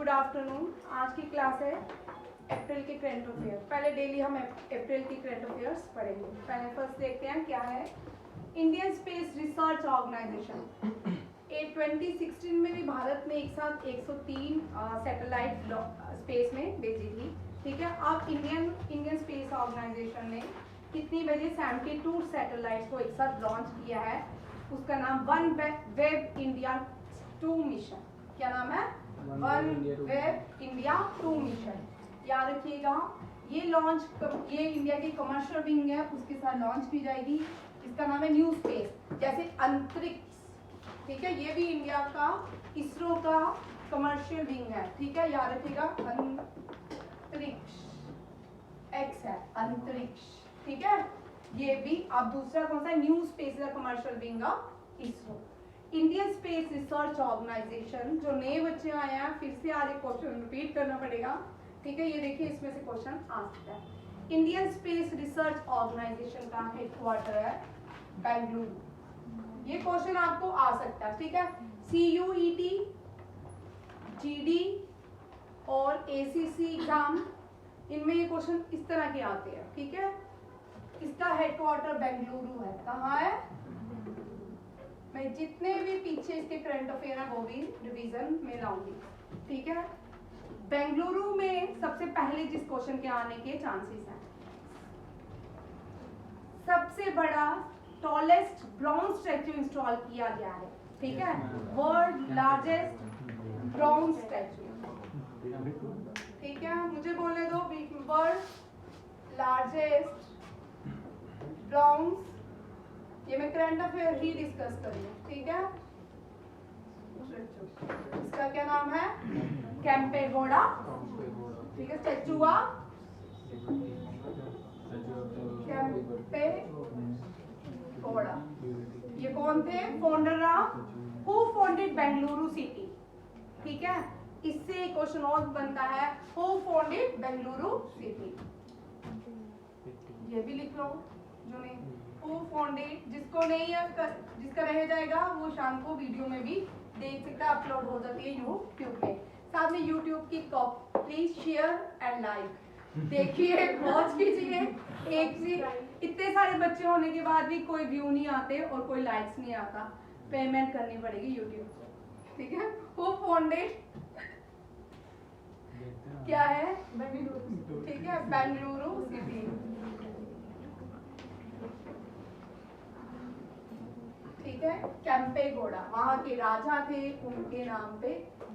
Good afternoon. आज की class है अप्रैल के करंट अफेयर। पहले डेली हम अप्रैल की करंट अफेयर्स पढ़ेंगे। पहले फर्स्ट देखते हैं क्या है। इंडियन स्पेस रिसर्च ऑर्गेनाइजेशन 2016 में भी भारत ने एक साथ 103 सैटेलाइट स्पेस में भेजी थी। ठीक है, अब इंडियन स्पेस ऑर्गेनाइजेशन ने कितनी भेजी? 72 सैटेलाइट को एक साथ लॉन्च किया है। उसका नाम वन वेब इंडिया 2 मिशन। क्या नाम है? One web India 2 mission. याद रखिएगा, ये इंडिया की कमर्शियल विंग है, उसके साथ लॉन्च की जाएगी। इसका नाम है न्यू स्पेस, जैसे अंतरिक्ष। ठीक है, ये भी इंडिया का इसरो का कमर्शियल विंग है। ठीक है, याद रखिएगा, अंतरिक्ष एक्स है अंतरिक्ष। ठीक है, ये भी। अब दूसरा कौन सा है? न्यू स्पेस का commercial wing of ISRO. Indian Space Research Organisation, जो नए बच्चे आए हैं फिर से आज एक क्वेश्चन रिपीट करना पड़ेगा। ठीक है, ये देखिए, इसमें से क्वेश्चन आ सकता है। इंडियन स्पेस रिसर्च ऑर्गेनाइजेशन का हेडक्वार्टर है बेंगलुरु। ये क्वेश्चन आपको आ सकता है। ठीक है, CUET, GD और ACC एग्जाम, इनमें ये क्वेश्चन इस तरह के आते हैं। ठीक है, इसका हेडक्वार्टर बेंगलुरु है। कहाँ है? मैं जितने भी पीछे इसके करंट अफेयर है वो भी रिवीजन में लाऊंगी। ठीक है, बेंगलुरु में सबसे पहले जिस क्वेश्चन के आने के चांसेस हैं, सबसे बड़ा टॉलेस्ट ब्रॉन्ज स्टैचू इंस्टॉल किया गया है। ठीक है, वर्ल्ड लार्जेस्ट ब्रॉन्ज स्टैचू। ठीक है, मुझे बोलने दो, वर्ल्ड लार्जेस्ट ब्रॉन्ज। ये मैं करंट अफेयर ही डिस्कस करूंगी। ठीक है, इसका क्या नाम है? कैंपेगौड़ा। ठीक है, स्टैचू ऑफ कैंपेगौड़ा। ये कौन थे? Founder of who founded Bengaluru city. ठीक है, इससे क्वेश्चन और बनता है, हु फाउंडेड बेंगलुरु सिटी। ये भी लिख लो जो नहीं। हु फाउंडेड, जिसको नहीं है, जिसका रह जाएगा वो शाम को वीडियो में भी देख सकता है, अपलोड हो जाती है यूट्यूब पे। साथ में यूट्यूब की प्लीज शेयर एंड लाइक। देखिए, वॉच कीजिए। एक चीज, इतने सारे बच्चे होने के बाद भी कोई व्यू नहीं आते और कोई लाइक्स नहीं आता, पेमेंट करनी पड़ेगी यूट्यूब से। ठीक है, हु फाउंडेड क्या है? बेंगलुरु। ठीक है, बेंगलुरु सिटी। ठीक है, कैंपेगौड़ा वहां के राजा थे, उनके नाम पे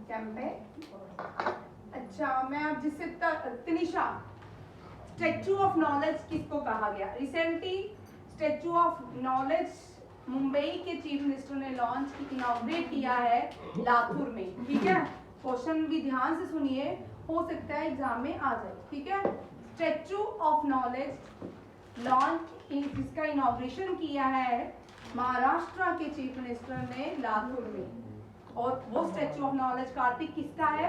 कैंपेगौड़ा। अच्छा, मैं अब जिससे तनिषा, स्टैचू ऑफ नॉलेज किसको कहा गया? Recently statue of knowledge Mumbai के चीफ मिनिस्टर ने लॉन्च इनॉग्रेट किया है लातूर में। ठीक है, क्वेश्चन भी ध्यान से सुनिए, हो सकता है एग्जाम में आ जाए। ठीक है, स्टैचू ऑफ नॉलेज लॉन्च, इसका इनॉग्रेशन किया है महाराष्ट्र के चीफ मिनिस्टर ने लातूर में। और वो स्टैचू ऑफ नॉलेज कार्तिक किसका है?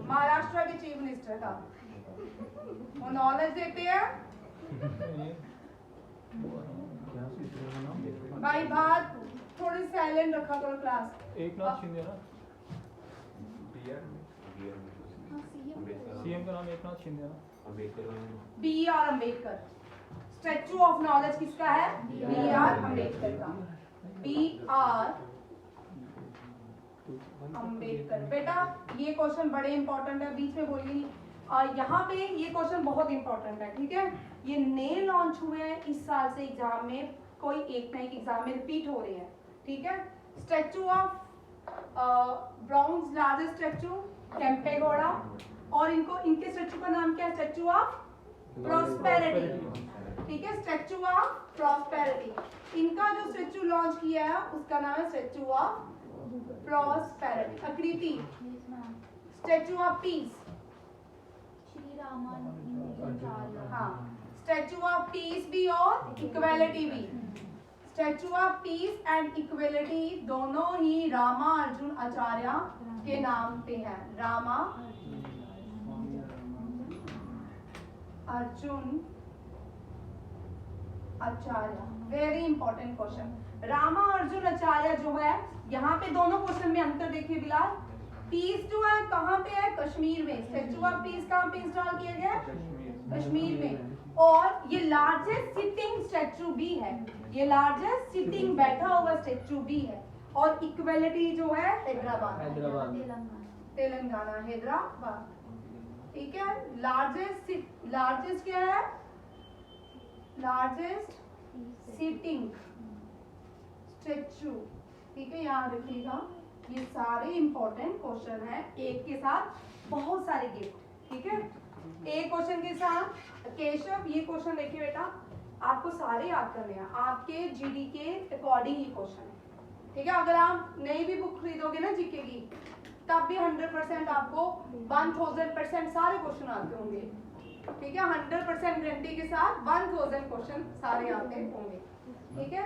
महाराष्ट्र के चीफ मिनिस्टर का। वो नॉलेज देते हैं भाई। बात थोड़ी साइलेंट रखा करो क्लास। एकनाथ शिंदे ना, सीएम का नाम एकनाथ शिंदे ना। BR Ambedkar. Statue of knowledge किसका है? BR अम्बेडकर का। BR अम्बेडकर। बेटा ये क्वेश्चन बड़े इंपॉर्टेंट है, बीच में बोलिए नहीं। यहाँ पे ये क्वेश्चन बहुत इंपॉर्टेंट है। ठीक है, ये नए लॉन्च हुए हैं इस साल से एग्जाम में, कोई एक ना एक एग्जाम में रिपीट हो रहे हैं। ठीक है, statue of bronze largest statue Kempegowda, और इनके स्टैचू का नाम क्या है? Statue of prosperity. ठीक है, स्टैचू ऑफ प्रॉस्पेरिटी। इनका जो स्टैचू लॉन्च किया है उसका नाम है स्टैचू ऑफ प्रॉस्पेरिटी। आकृति, statue of peace, Shri Ramanujacharya. हाँ, स्टैचू ऑफ पीस भी और इक्वालिटी भी। Statue of peace and equality दोनों ही रामा अर्जुन आचार्य के नाम पे है। Rama Arjun Acharya, very important question. Rama Arjun Acharya जो है, यहाँ पे दोनों क्वेश्चन में अंतर देखिए बिलाल। पीस जो है कहाँ पे है? कश्मीर में। स्टैचू ऑफ पीस कहाँ पे इंस्टॉल किया गया? कश्मीर में। और ये लार्जेस्ट सिटिंग स्टैचू भी है, ये लार्जेस्ट सिटिंग बैठा हुआ स्टैचू भी है। और इक्वलिटी जो है हैदराबाद, तेलंगाना, हैदराबाद। ठीक है, लार्जेस्ट क्या है? Largest sitting statue. ठीक है, याद रखिएगा, ये सारे इंपॉर्टेंट क्वेश्चन हैं, एक के साथ बहुत सारे गिफ्ट। ठीक है, एक क्वेश्चन के साथ केशव, ये क्वेश्चन देखिए बेटा, आपको सारे याद करने हैं, आपके जीडी के अकॉर्डिंग ही क्वेश्चन है। ठीक है, अगर आप नई भी बुक खरीदोगे ना जीके की, तब भी 100% आपको 1000% सारे क्वेश्चन आते होंगे। ठीक है, 100% गारंटी के साथ 1000 क्वेश्चन सारे आते होंगे। ठीक है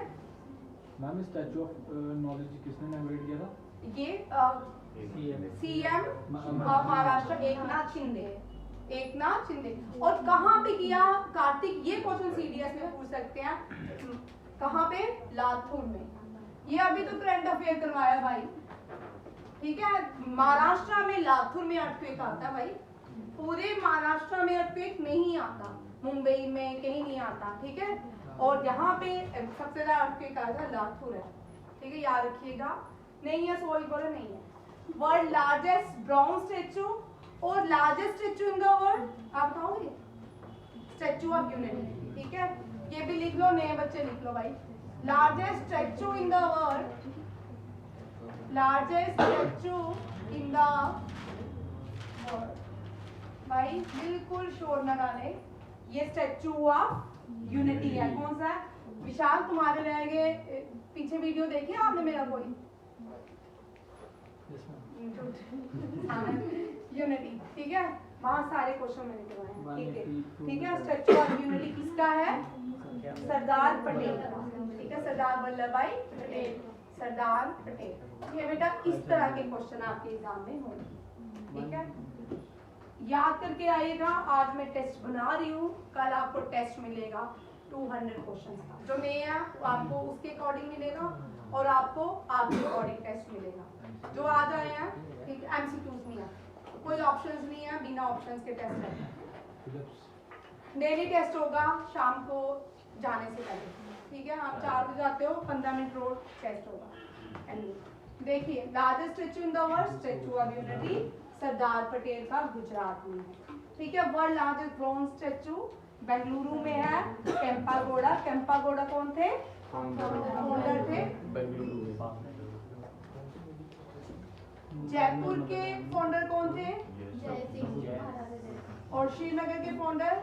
मैम, स्टैचू ऑफ नॉलेज किसने इनॉग्रेट किया था? ये सीएम महाराष्ट्र एकनाथ शिंदे। और कहाँ पे किया कार्तिक? ये क्वेश्चन सीडीएस में पूछ सकते हैं, कहाँ पे? लातूर में। ये अभी तो करंट अफेयर करवाया भाई। ठीक है, महाराष्ट्र में लातूर में अर्थक्वेक आता है भाई, पूरे महाराष्ट्र में अर्थक्वेक नहीं आता, मुंबई में कहीं नहीं आता। ठीक है, और यहाँ पे सबसे ज्यादा अर्थक्वेक आता है लातूर है। ठीक है, याद रखिएगा। नहीं है, सॉरी बोलो, नहीं है। वर्ल्ड लार्जेस्ट ब्रॉन्ज स्टैचू और largest statue in the world, आप बताओगे? Statue of unity. ठीक है, ये भी लिख लो, नए बच्चे लिख लो भाई। Largest statue in the world, largest statue in the world. भाई बिल्कुल शोर न डाले, ये स्टैचू ऑफ यूनिटी है। कौन सा है? विशाल, तुम्हारे रहेंगे पीछे वीडियो देखिए आपने मेरा कोई? यूनिटी। ठीक है, वहाँ सारे क्वेश्चन मैंने करवाए हैं। ठीक है, ठीक है, स्टैचू ऑफ यूनिटी किसका है? सरदार पटेल। ठीक है, सरदार वल्लभ भाई पटेल, सरदार पटेल। ये बेटा इस तरह के क्वेश्चन आपके एग्जाम में होंगे। ठीक है, याद करके आइएगा। आज मैं टेस्ट बना रही हूँ, कल आपको टेस्ट मिलेगा 200 क्वेश्चन का। जो नए है वो आपको उसके अकॉर्डिंग मिलेगा और आपको आपके अकॉर्डिंग टेस्ट मिलेगा। जो आज आए हैं, ठीक है, एमसीक्यूज नहीं है, कोई ऑप्शंस नहीं है, बिना ऑप्शंस के टेस्ट है। डेली टेस्ट होगा शाम को जाने से पहले। ठीक है, आप 4 बजे जाते हो, 15 मिनट रोड टेस्ट होगा। एंड देखिए, largest statue in the world, statue of unity Sardar Patel का गुजरात में है। ठीक है, world largest bronze statue Bengaluru में है, केम्पागोड़ा। केम्पागोड़ा कौन थे? फाउंडर थे। जयपुर के फाउंडर कौन थे? और श्रीनगर के फाउंडर?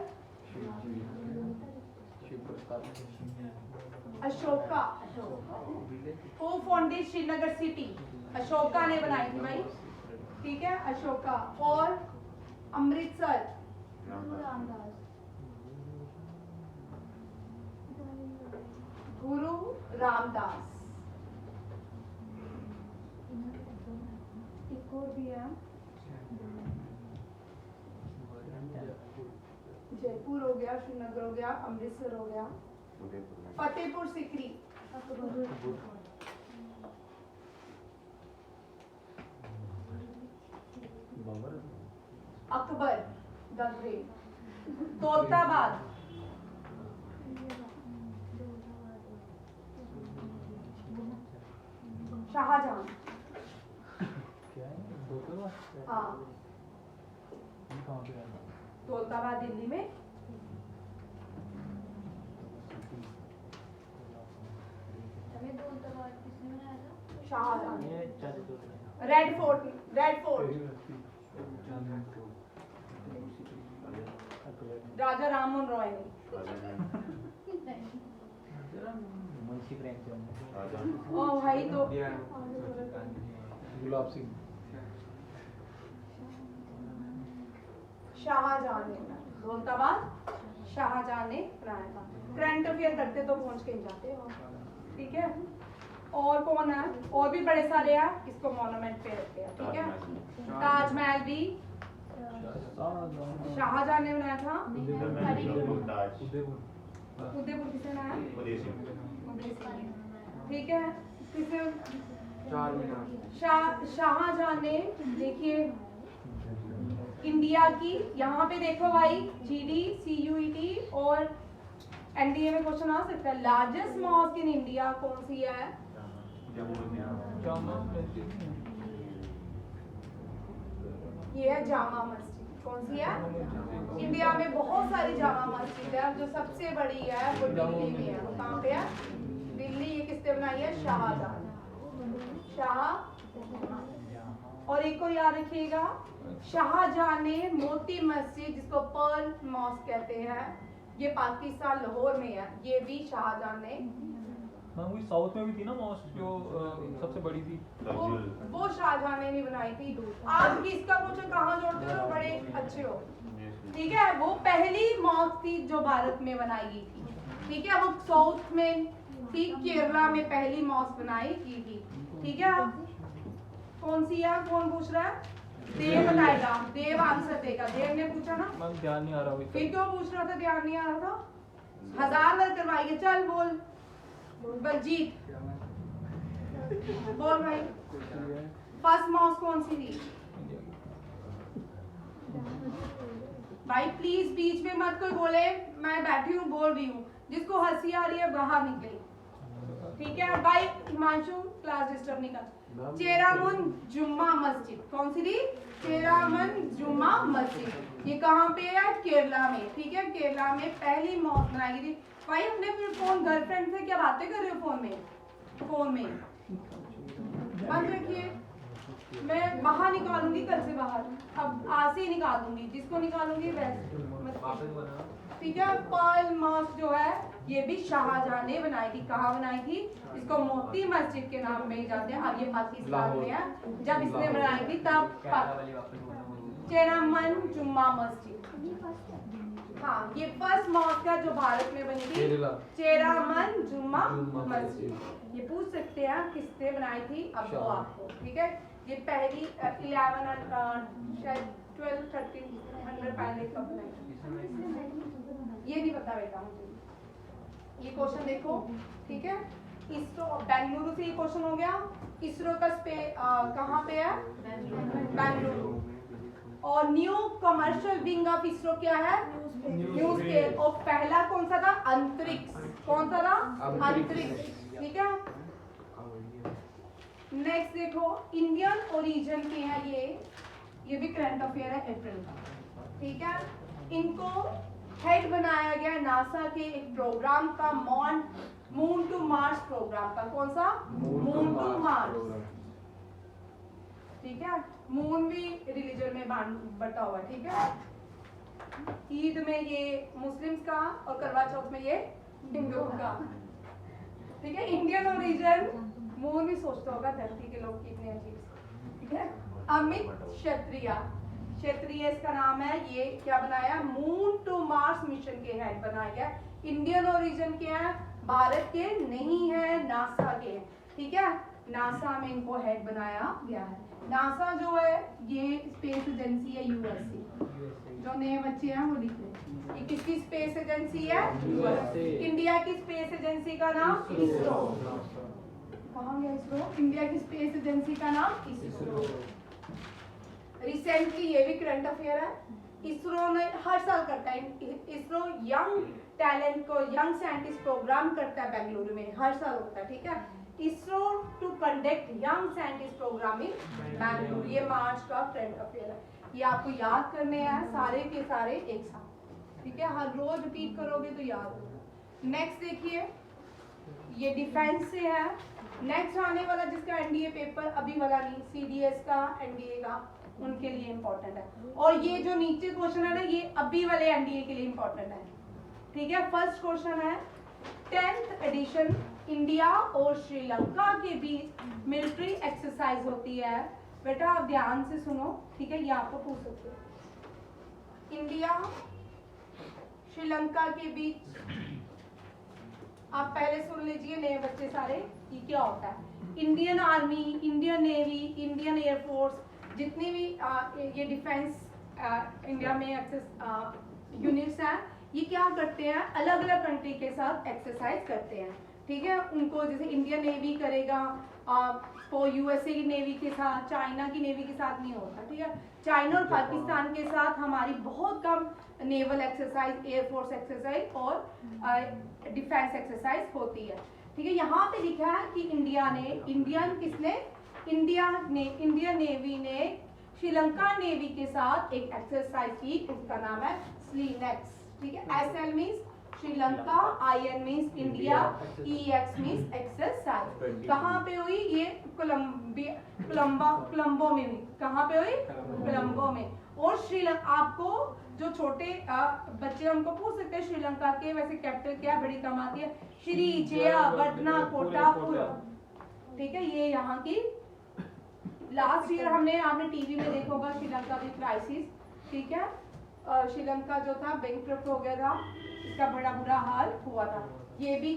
अशोका। वो फाउंडेड श्रीनगर सिटी अशोका ने बनाई थी भाई। ठीक है, अशोका। और अमृतसर गुरु रामदास। एक और भी है, जयपुर हो गया, श्रीनगर हो गया, अमृतसर हो गया, फतेहपुर सीकरी, अकबर द ग्रेट, दौलताबाद, शाहजहां। हाँ, दौलताबाद दिल्ली में। Shahjahan. Red fort, red fort Raja Rammohan Roy ने। ओ भाई, तो गुलाब सिंह। शाहजहां ने, दौलताबाद शाहजहां ने बनाया था। करंट अफेयर करते तो पहुंच के जाते हो। ठीक है, और कौन है? और भी बड़े सारे हैं, इसको मॉन्यूमेंट पे रखते हैं। ठीक है, ताजमहल भी शाहजहां ने बनाया था। उदयपुर किसने बनाया? ठीक है, किसे चार मीनार। शाहजहां ने, देखिए इंडिया की, यहाँ पे देखो भाई GD CUET और NDA में क्वेश्चन आ सकता है, लार्जेस्ट मॉस्क इन इंडिया कौन सी है? ये है जामा मस्जिद। कौन सी है? इंडिया में बहुत सारी जामा मस्जिद है, जो सबसे बड़ी है वो दिल्ली में है। कहाँ पे है? दिल्ली। ये किसने बनाई है? शाहजहां। और एक को याद रखिएगा, शाहजहां ने मोती मस्जिद, जिसको पर्ल मॉस्क कहते हैं, ये पाकिस्तान लाहौर में है, ये भी शाहजहां ने, वही साउथ में भी थी ना मॉस्क जो सबसे बड़ी थी, वो शाहजहां ने भी बनाई थी। आप किसका क्वेश्चन कहाँ जोड़ते हो? बड़े अच्छे हो, ठीक है। वो पहली मॉस्क थी जो भारत में बनाई गई थी, ठीक है। वो साउथ में थी, केरला में पहली मॉस्क बनाई की थी, ठीक है। कौन सी है? कौन पूछ रहा है? देव बताएगा, देव आंसर देगा। देव ने पूछा ना, मैम ध्यान नहीं आ रहा। फिर क्यों पूछ रहा था? ध्यान नहीं आ रहा था? 1000 बार करवाइए। चल बोल बलजीत, बोल भाई। फर्स्ट मॉस्क कौन सी थी भाई? प्लीज बीच में मत कोई बोले, मैं बैठी हूँ बोल रही हूँ। जिसको हंसी आ रही है बाहर निकले, ठीक है भाई। हिमांशु क्लास डिस्टर्ब नहीं कर। चेरामुन जुम्मा मस्जिद कौन सी थी? चेरामन जुम्मा मस्जिद। ये कहाँ पे है? केरला में, ठीक है। केरला में पहली मॉस्क बनाई गई थी। भाई अपने फोन गर्लफ्रेंड से क्या बातें कर रहे हो फोन में? फोन में बंद रखिए। मैं बाहर निकालूंगी कल से, बाहर अब आज से ही निकाल दूंगी। जिसको निकालूंगी वैसे, ठीक है। पर्ल मॉस्क जो है ये भी शाहजहां ने बनाई थी। कहाँ बनाई थी? इसको मोती मस्जिद के नाम में ही जाते हैं। अब ये पाकिस्तान में है। जब इसने बनाई थी तब चेरामन जुम्मा मस्जिद, हाँ ये फर्स्ट मॉस्क है जो भारत में बनी थी, चेरामन जुम्मा मस्जिद। ये पूछ सकते हैं किसने बनाई थी, अब वो आपको, ठीक है। ये पहली 11 शायद 12 1300 पहले कब बनाई थी ये नहीं पता बेटा मुझे। ये क्वेश्चन देखो, ठीक है। इसरो बेंगलुरु से ये क्वेश्चन हो गया। इसरो का कहाँ पे है? बेंगलुरु। और new commercial wing of ISRO क्या है? New space. और पहला कौन सा था? अंतरिक्ष। कौन सा था? अंतरिक्ष, ठीक है। नेक्स्ट देखो, इंडियन ओरिजिन के हैं ये भी करंट अफेयर है अप्रैल का, ठीक है। इनको हेड बनाया गया नासा के एक प्रोग्राम का, मून टू मार्स प्रोग्राम का। कौन सा? मून टू मार्स, ठीक है। मून भी रिलीजन में बटा हुआ, ठीक है। ईद में ये मुस्लिम्स का और करवा चौथ में ये हिंदुओं का, ठीक है। इंडियन ओरिजिन, मून भी सोचता होगा धरती के लोग कितने अजीब, ठीक है। अमित क्षत्रिय इसका नाम है। ये क्या बनाया? मून टू मार्स मिशन के हेड बनाया गया। इंडियन ओरिजिन के हैं, भारत के नहीं है, नासा के हैं, ठीक है। नासा में इनको हेड बनाया गया है। नासा जो है ये स्पेस एजेंसी है यूएसए। जो नए बच्चे हैं वो लिख लें। ये किसकी स्पेस एजेंसी है? यूएसए। इंडिया की स्पेस एजेंसी का नाम इसरो। कहाँ गया इसरो? इंडिया की स्पेस एजेंसी का नाम इसरो। रिसेंटली ये भी करंट अफेयर है। इसरो ने हर साल करता है, इसरो यंग टैलेंट को, यंग साइंटिस्ट प्रोग्राम करता है बेंगलुरु में, हर साल होता है, ठीक है। ISRO to conduct young scientist programme in Bengaluru. ये मार्च का करंट अफेयर है। ये आपको याद करने हैं सारे के सारे एक साथ, ठीक है। हर रोज रिपीट करोगे तो याद होगा। नेक्स्ट देखिए, ये डिफेंस से है। नेक्स्ट आने वाला जिसका एनडीए पेपर अभी वाला नहीं, सीडीएस का, एनडीए का, उनके लिए इंपॉर्टेंट है। और ये जो नीचे क्वेश्चन है ना, ये अभी वाले एनडीए के लिए इंपॉर्टेंट है, ठीक है। फर्स्ट क्वेश्चन है 10th एडिशन इंडिया और श्रीलंका के बीच मिलिट्री एक्सरसाइज होती है। बेटा आप ध्यान से सुनो, ठीक है, ये आपको पूछ सकते हो। इंडिया श्रीलंका के बीच, आप पहले सुन लीजिए नए बच्चे सारे, ये क्या होता है। Indian army, Indian navy, Indian air force, जितनी भी ये डिफेंस इंडिया में यूनिट्स हैं, ये क्या करते हैं? अलग अलग कंट्री के साथ एक्सरसाइज करते हैं। ठीक है, उनको जैसे इंडियन नेवी करेगा तो यूएसए की नेवी के साथ, चाइना की नेवी के साथ नहीं होता, ठीक है। चाइना और पाकिस्तान के साथ हमारी बहुत कम नेवल एक्सरसाइज, एयरफोर्स एक्सरसाइज और डिफेंस एक्सरसाइज होती है, ठीक है। यहाँ पे लिखा है कि इंडियन नेवी ने श्रीलंका नेवी के साथ एक एक्सरसाइज की, उसका नाम है स्लीनेक्स, ठीक है। SL means Sri Lanka, IN means India, EX means exercise. कहाँ पे हुई ये? कोलंबो में हुई। कहाँ पे हुई? कोलंबो में। और श्रीलंका, आपको जो छोटे बच्चे उनको पूछ सकते हैं श्रीलंका के वैसे कैपिटल क्या बड़ी कम आती है? श्री, जया, वडना, कोटापुर, ठीक है। ये यहाँ की लास्ट ईयर आपने टीवी में देखा होगा श्रीलंका की क्राइसिस, ठीक है। श्रीलंका जो था बैंकक्रप्ट हो गया था, इसका बड़ा बुरा हाल हुआ था। ये भी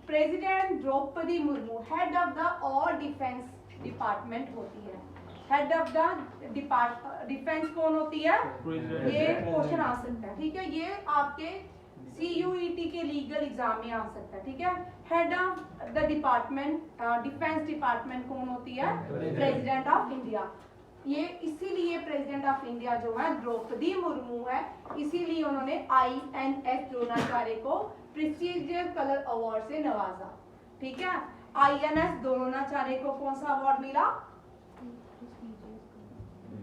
president Draupadi Murmu head of the all defence department होती है। हेड ऑफ द डिफेंस कौन होती है? ये क्वेश्चन आ सकता है, ठीक है। ये आपके CUET के लीगल एग्जाम में आ सकता है, ठीक है। Head of the department, defence department कौन होती है? President of India. ये इसीलिए प्रेसिडेंट ऑफ इंडिया जो है द्रौपदी मुर्मू है, इसीलिए उन्होंने INS द्रोणाचार्य को प्रेस्टीजियस कलर अवार्ड से नवाजा, ठीक है। INS द्रोणाचार्य को कौन सा अवार्ड मिला?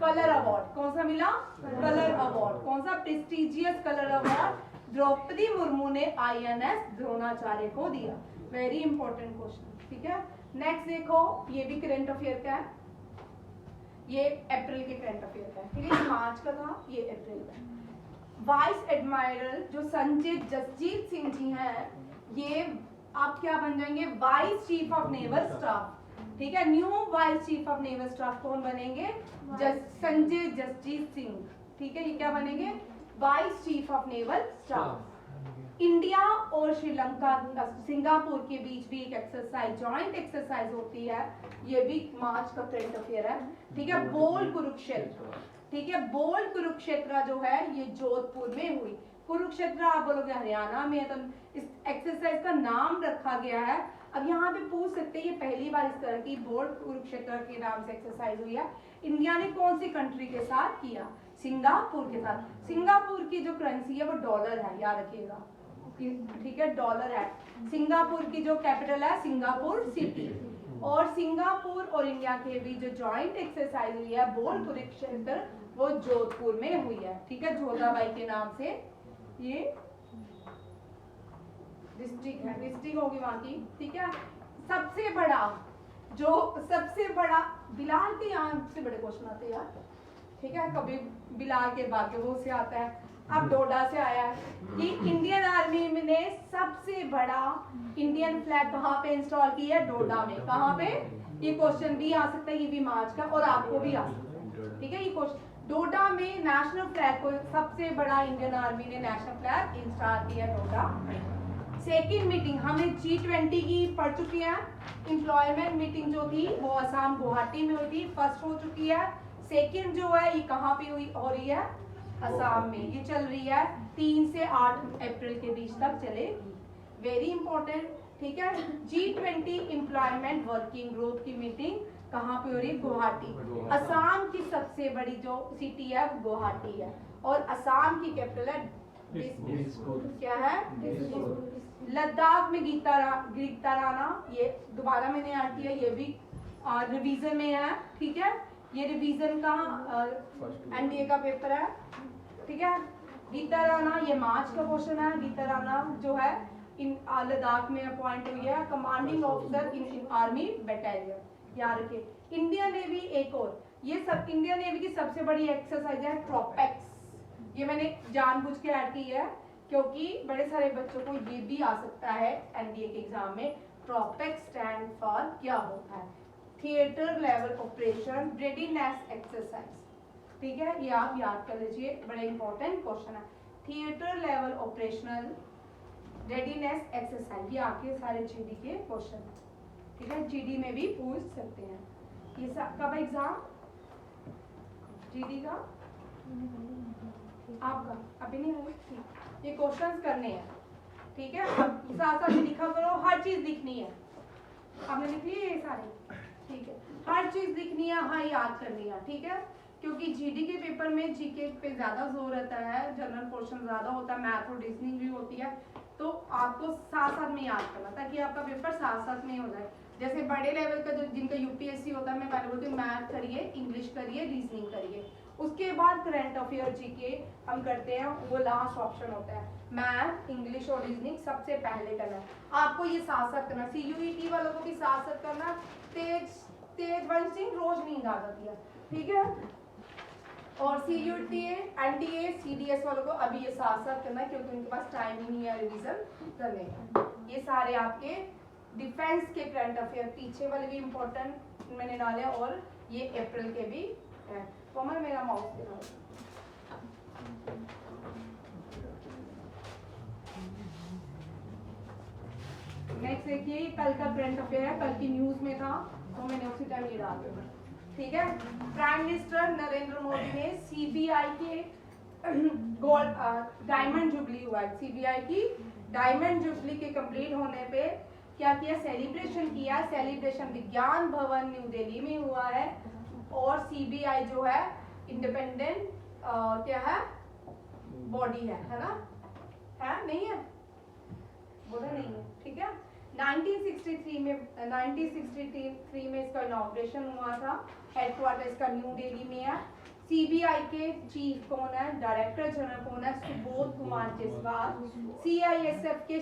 Colour award. कौन सा मिला? Colour award. कौन सा? Prestigious colour award Draupadi Murmu ने INS द्रोणाचार्य को दिया। वेरी इंपॉर्टेंट क्वेश्चन, ठीक है। नेक्स्ट देखो, ये भी करंट अफेयर का है, ये अप्रैल के करंट अफेयर का है, ठीक है। मार्च का था, ये अप्रैल का। वाइस एडमायरल जो संजय जसजीत सिंह जी हैं, ये आप क्या बन जाएंगे? Vice chief of naval staff, ठीक है। New vice chief of naval staff कौन बनेंगे? संजय जसजीत सिंह, ठीक है। ये क्या बनेंगे? Vice chief of naval staff. India और श्रीलंका, सिंगापुर के बीच भी एक एक्सरसाइज, जॉइंट एक्सरसाइज होती है, ये भी मार्च का करंट अफेयर है, ठीक है। बोल कुरुक्षेत्र, ठीक है। बोल कुरुक्षेत्र जो है ये जोधपुर में हुई। कुरुक्षेत्र आप बोलोगे हरियाणा में है, तो इस एक्सरसाइज का नाम रखा गया है। अब यहाँ पे पूछ सकते हैं ये पहली बार इस तरह की बोल कुरुक्षेत्र के नाम से एक्सरसाइज हुई है। इंडिया ने कौन सी कंट्री के साथ किया? सिंगापुर के साथ। सिंगापुर की जो करेंसी है वो डॉलर है, याद रखिएगा, ठीक है, डॉलर है। सिंगापुर की जो कैपिटल है सिंगापुर सिटी। और सिंगापुर और इंडिया के बीच जो जॉइंट एक्सरसाइज हुई है बोल कुरुक्षेत्र, वो जोधपुर में हुई है, ठीक है। जोधाबाई के नाम से ये डिस्ट्रिक्ट है, डिस्ट्रिक्ट होगी वहां की, ठीक है। सबसे बड़ा बिलाल के यहाँ से बड़े क्वेश्चन आते हैं यार, ठीक है। कभी बिलाल के बागेबो से आता है, अब डोडा से आया है कि इंडियन आर्मी ने सबसे बड़ा इंडियन फ्लैग कहाँ पे इंस्टॉल की है? डोडा में। कहाँ पे? ये क्वेश्चन भी आ सकता है, ये भी मार्च का, और आपको भी आ सकता है, ठीक है। ये क्वेश्चन डोडा में नेशनल फ्लैग को, सबसे बड़ा इंडियन आर्मी ने नेशनल फ्लैग इंस्टॉल किया डोडा में। सेकेंड मीटिंग हमने G20 की पढ़ चुकी है। एम्प्लॉयमेंट मीटिंग जो थी वो असम गुवाहाटी में हुई थी, फर्स्ट हो चुकी है। सेकेंड जो है ये कहाँ पे हो रही है? असम में। ये चल रही है 3 से 8 अप्रैल के बीच तक चलेगी। वेरी इंपॉर्टेंट, ठीक है। G20 एम्प्लॉयमेंट वर्किंग ग्रुप की मीटिंग कहाँ पे हो रही है? गुवाहाटी। असम की सबसे बड़ी जो सिटी है गुवाहाटी है, और असम की कैपिटल है क्या है? लद्दाख में गीता राणा, ये दोबारा मैंने ऐड किया, ये भी रिवीजन में है, ठीक है। ये रिवीजन का NDA का पेपर है, ठीक है। गीता राणा ये मार्च का क्वेश्चन है। गीता राणा जो है इन लद्दाख में अपॉइंट हुई है commanding officer in army battalion, याद रखिए। इंडियन नेवी एक और, ये सब इंडियन नेवी की सबसे बड़ी एक्सरसाइज है ट्रोपेक्स। ये मैंने जानबूझ के ऐड की है क्योंकि बड़े सारे बच्चों को ये भी आ सकता है NDA के एग्जाम में। ट्रोपेक्स स्टैंड फॉर क्या होता है? Theatre level operation readiness exercise, ठीक है। ये आप याद कर लीजिए, बड़ा इंपॉर्टेंट क्वेश्चन है। Theatre level operational readiness exercise, ये आपके सारे GD के क्वेश्चन है, ठीक है। GD में भी पूछ सकते हैं। ये कब एग्जाम? GD का आपका अभी नहीं है, ठीक। ये क्वेश्चंस करने हैं, ठीक है, अब साथ साथ लिखा करो, हर चीज लिखनी है। आपने लिख ली है ये सारे, ठीक है, हर चीज लिखनी है, हाँ याद करनी है, ठीक है, क्योंकि जीडी के पेपर में जीके पे ज्यादा जोर रहता है, जनरल पोर्शन ज्यादा होता है, मैथ और रीजनिंग भी होती है, तो आपको साथ साथ में याद करना ताकि आपका पेपर साथ साथ में हो जाए। जैसे बड़े लेवल का जो जिनका यूपीएससी होता है, मैं पहले बोलती हूँ मैथ करिए, इंग्लिश करिए, रीजनिंग करिए, उसके बाद करंट अफेयर जीके हम करते हैं, वो लास्ट ऑप्शन होता है। मैथ, इंग्लिश और रीजनिंग सबसे पहले करना है, आपको ये साथ साथ करना। सीयूईटी वालों को भी साथ साथ करना, तेज वन सिंह रोज नींद आ जाती है, ठीक है, और सीयूटीए, एनडीए, सीडीएस वालों को अभी ये साथ साथ करना है क्योंकि उनके पास टाइम ही नहीं है रिवीजन करने का। ये सारे आपके डिफेंस के करंट अफेयर, पीछे वाले भी इम्पोर्टेंट मैंने डाले और ये अप्रैल के भी हैं। कोमल मेरा माउस दिखाओ। नेक्स्ट देखिए, कल का करंट अफेयर है, कल की न्यूज में था तो मैंने उसी टाइम ये डाल दिया, ठीक है। प्राइम मिनिस्टर नरेंद्र मोदी ने सीबीआई के गोल्ड डायमंड जुबली हुआ है, सीबीआई की डायमंड जुबली के कंप्लीट होने पे क्या किया, सेलिब्रेशन किया। सेलिब्रेशन विज्ञान भवन न्यू दिल्ली में हुआ है और सीबीआई जो है इंडिपेंडेंट क्या है, बॉडी है ना, है नहीं है, बोला नहीं है, ठीक है। 1963 में इसका इनॉग्रेशन हुआ था, हेडक्वार्टर इसका न्यू दिल्ली में है। सीबीआई के चीफ कौन है, डायरेक्टर जनरल कौन है, सुबोध कुमार जसवाल। सीआईएसएफ के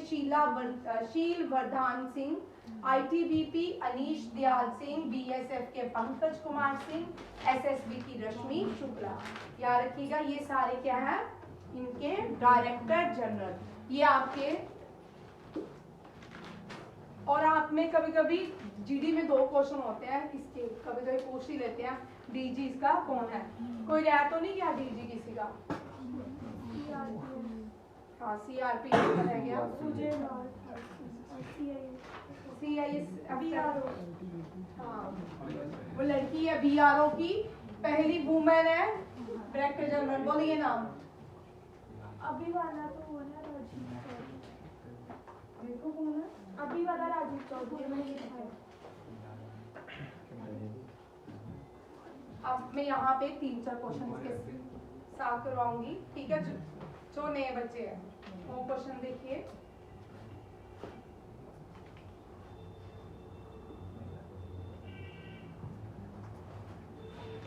शील वर्धन सिंह, आईटीबीपी अनीश दयाल सिंह, बीएसएफ के पंकज कुमार सिंह, एसएसबी की रश्मि शुक्ला। याद रखिएगा ये सारे क्या है, इनके डायरेक्टर जनरल। ये आपके, और आप में कभी कभी जीडी में 2 क्वेश्चन होते हैं इसके, कभी कभी पूछ ही लेते हैं डीजी इसका कौन है। कोई रहा तो नहीं क्या डीजी किसी का? हाँ सीआरपी रह गया, सीआईएस अभी हाँ वो लड़की है बीआरओ की, पहली वुमेन है डायरेक्टर जनरल। बोलिए नाम। अभी वाला तो वो ना राजीव चौधरी, देखो कौन है अभी वाला राजीव चौधरी मैंने लिखा है। अब मैं यहाँ पे 3-4 क्वेश्चन इसके साथ करवाऊंगी, ठीक है। जो नए बच्चे हैं वो क्वेश्चन देखिए।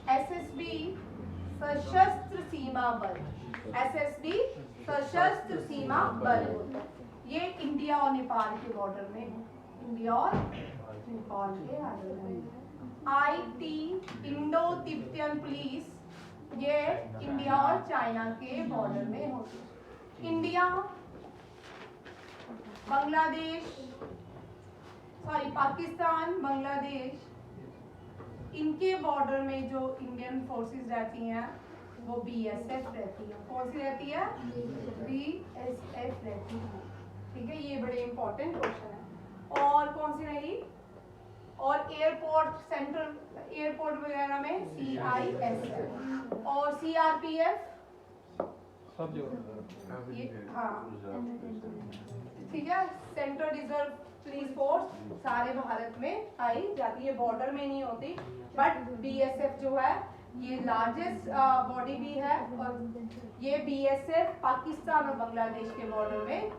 एसएसबी सशस्त्र सीमा बल, एसएसबी सशस्त्र सीमा बल, ये इंडिया और नेपाल के बॉर्डर में, इंडिया और नेपाल के बॉर्डर में। आईटी इंडो तिब्बतियन पुलिस, ये इंडिया और चाइना के बॉर्डर में होती है। इंडिया बांग्लादेश, सॉरी पाकिस्तान बांग्लादेश, इनके बॉर्डर में जो इंडियन फोर्सेस रहती हैं वो बीएसएफ रहती है। कौन सी रहती है? बीएसएफ रहती है, ठीक है। ये बड़े इंपॉर्टेंट क्वेश्चन है। और कौन सी रही? और एयरपोर्ट, सेंट्रल एयरपोर्ट वगैरह में सीआईएसएफ और सीआरपीएफ, सब जगह हाँ ठीक है। सेंट्रल रिजर्व पुलिस फोर्स सारे भारत में आई जाती है, बॉर्डर में नहीं होती। बट बीएसएफ जो है ये लार्जेस्ट बॉडी भी है और ये बीएसएफ पाकिस्तान और बांग्लादेश के बॉर्डर में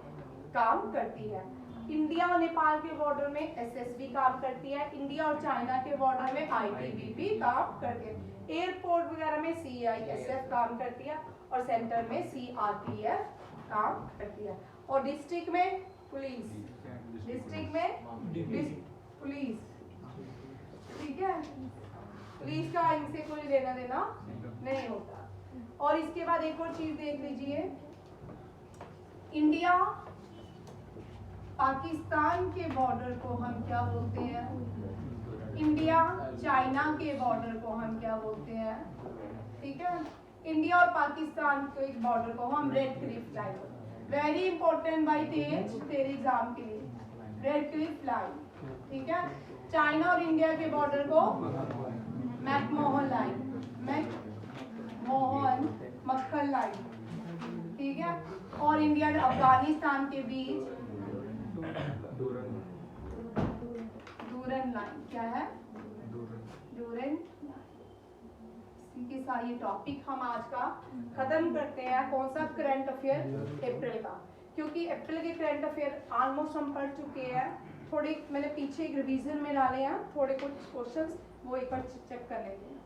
काम करती है। इंडिया और नेपाल के बॉर्डर में एसएसबी काम करती है, इंडिया और चाइना के बॉर्डर में आईटीबीपी काम करती है, एयरपोर्ट वगैरह में सीआईएसएफ काम करती है और सेंटर में सीआरपीएफ काम करती है। और डिस्ट्रिक्ट में पुलिस, डिस्ट्रिक्ट में पुलिस, ठीक है। पुलिस का इनसे कोई लेना देना नहीं होता। और इसके बाद एक और चीज देख लीजिए, इंडिया पाकिस्तान के बॉर्डर को हम क्या बोलते हैं? इंडिया चाइना के बॉर्डर को हम क्या बोलते हैं? ठीक है। इंडिया और पाकिस्तान के बॉर्डर को हम red Cliff line, very important भाई तेरे एग्जाम के लिए, रेड क्लिफ लाइन, ठीक है। चाइना और इंडिया के बॉर्डर को मैकमोहन लाइन, मैकमोहन मक्खन लाइन, ठीक है। और इंडिया अफगानिस्तान के बीच डूरन लाइन, क्या है डूरन। इसी के साथ ये टॉपिक हम आज का खत्म करते हैं। कौन सा करंट अफेयर, अप्रैल का, क्योंकि अप्रैल के करंट अफेयर ऑलमोस्ट हम पढ़ चुके हैं। थोड़े मैंने पीछे एक रिवीजन में डाले हैं, थोड़े कुछ क्वेश्चंस वो एक बार चेक कर लेते हैं।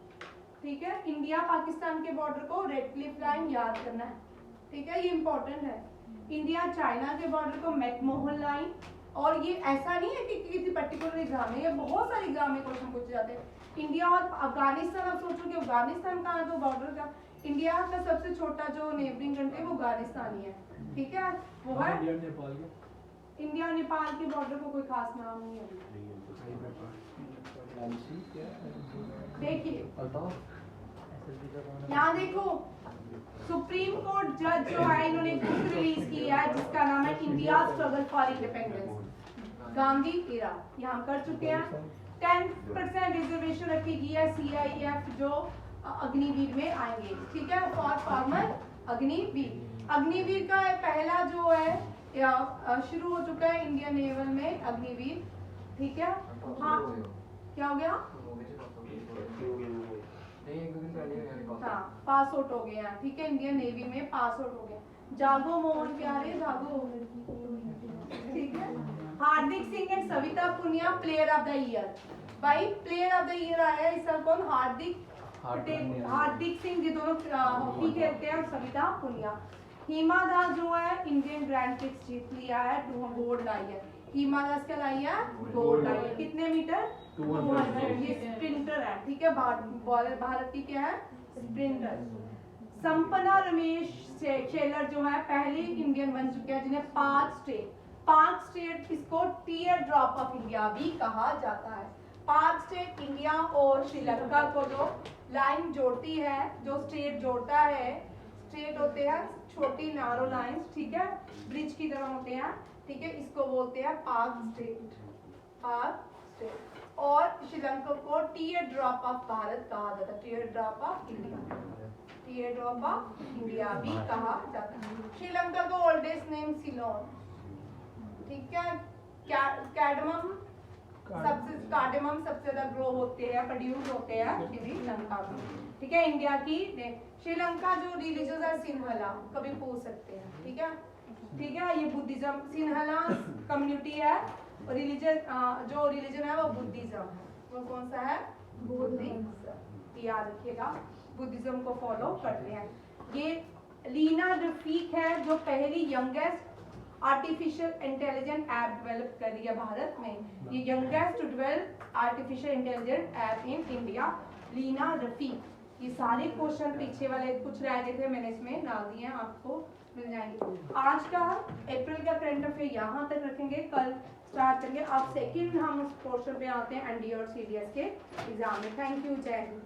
ठीक है, इंडिया पाकिस्तान के बॉर्डर को रेड क्लिफ लाइन याद करना है। ठीक है, ये इंपॉर्टेंट है। इंडिया चाइना के बॉर्डर को मैकमोहन लाइन, और ये ऐसा नहीं है कि किसी पर्टिकुलर एग्जाम में, ये बहुत सारे एग्जाम में क्वेश्चन पूछे जाते हैं। इंडिया और अफगानिस्तान, आप सोचो कि अफगानिस्तान कहाँ है, तो बॉर्डर का इंडिया का सबसे छोटा जो नेबरिंग कंट्री है वो अफगानिस्तान ही है। ठीक है, वो है इंडिया नेपाल के इंडिया नेपाल के बॉर्डर को कोई खास नाम नहीं है। देखिए यहाँ देखो, सुप्रीम कोर्ट जज जो है इन्होंने एक बुक रिलीज किया है जिसका नाम है India struggle for independence, Gandhi era. यहाँ कर चुके हैं। 10% रिजर्वेशन रखी गई है CIF जो अग्निवीर में आएंगे। ठीक है, फॉर फार्मर अग्निवीर। अग्निवीर का पहला जो है शुरू हो चुका है इंडियन नेवल में अग्निवीर। ठीक है, हाँ क्या हो गया, हाँ पास आउट हो गया। ठीक है, इंडियन नेवी में पास आउट हो गया। जागो मोहन प्यारे जागो। ठीक है, Hardik Singh and Savita Punia player of the year. भाई प्लेयर ऑफ द ईयर आया इस साल कौन, हार्दिक सिंह, ये दोनों हॉकी खेलते हैं, और सविता पुनिया। हिमा दास जो है इंडियन ग्रैंड प्रिक्स जीत लिया है, गोल्ड लाई है। हिमा दास क्या लाई है, गोल्ड लाई है। कितने मीटर, 200। ये स्प्रिंटर है। ठीक है, भारत की क्या है, स्प्रिंटर। संपना रमेश शेलर जो है पहले इंडियन बन चुके हैं जिन्हें 5 स्टेट इसको टीयर ड्रॉप ऑफ इंडिया भी कहा जाता है। 5 स्टेट इंडिया और श्रीलंका को जो लाइन जोड़ती है, जो स्टेट जोड़ता है, स्टेट होते हैं छोटी नारो लाइंस। ठीक है, ब्रिज की तरह होते हैं। ठीक है, इसको बोलते हैं पाक स्टेट। और श्रीलंका को टीयर ड्रॉप ऑफ भारत कहा जाता है, tier drop of India, tier drop of India भी कहा जाता है। श्रीलंका का ओल्डेस्ट नेम सिलोन। ठीक है, कार्डमम सबसे ज्यादा ग्रो होते हैं, प्रोड्यूस होते हैं श्रीलंका में। ठीक है, इंडिया की श्रीलंका जो रिलीजन है सिंहला, कभी पूछ सकते हैं। ठीक है, ये बुद्धिज्म, सिंहला कम्युनिटी है, और जो रिलीजन है वो बुद्धिज्म है। वो कौन सा है, बुद्धिज्म, याद रखिएगा, बुद्धिज्म को फॉलो करते हैं। ये लीना रफीक है जो पहली youngest artificial intelligent app develop कर रही है भारत में। ये youngest to develop artificial intelligent app in India, Leena Rafiq. ये सारे क्वेश्चन पीछे वाले कुछ रह गए थे, मैंने इसमें डाल दिए हैं, आपको मिल जाएंगे। आज का अप्रैल का करंट अफेयर यहाँ तक रखेंगे, कल स्टार्ट करेंगे। अब सेकंड हम उस पोर्शन पे आते हैं NDA और CDS के एग्जाम में। थैंक यू, जय हिंद।